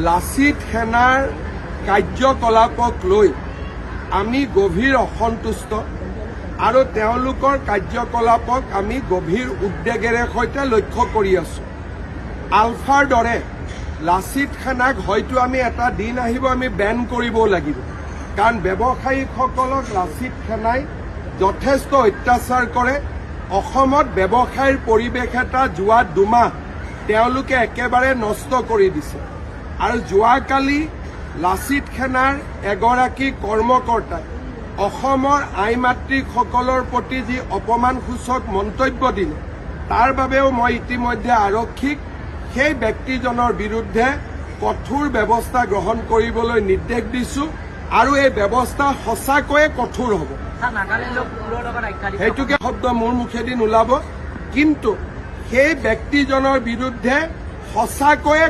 লাচিত সেনাৰ কাৰ্যকলাপক লৈ আমি গভীৰ অসন্তুষ্ট আৰু তেওঁলোকৰ কাৰ্যকলাপক আমি গভীৰ উদ্বেগেৰে সৈতে লক্ষ্য কৰি আছো। আলফাৰ দৰে লাচিত সেনাক হয়তো আমি এটা দিন আহিব আমি বেন কৰিবও লাগিব, কাৰণ ব্যৱসায়ীসকলক লাচিত সেনাই যথেষ্ট অত্যাচাৰ কৰে। অসমত ব্যৱসায়ৰ পৰিৱেশ এটা যোৱা দুমাহ তেওঁলোকে একেবাৰে নষ্ট কৰি দিছে। আৰু যোৱাকালি লাচিত সেনাৰ এগৰাকী কৰ্মকৰ্তাই অসমৰ আই মাতৃসকলৰ প্ৰতি যি অপমানসূচক মন্তব্য দিলে, তাৰ বাবেও মই ইতিমধ্যে আৰক্ষীক সেই ব্যক্তিজনৰ বিৰুদ্ধে কঠোৰ ব্যৱস্থা গ্ৰহণ কৰিবলৈ নিৰ্দেশ দিছো আৰু এই ব্যৱস্থা সঁচাকৈয়ে কঠোৰ হ'ব। সেইটোকে শব্দ মোৰ মুখেদি নোলাব, কিন্তু সেই ব্যক্তিজনৰ বিৰুদ্ধে সঁচাকৈয়ে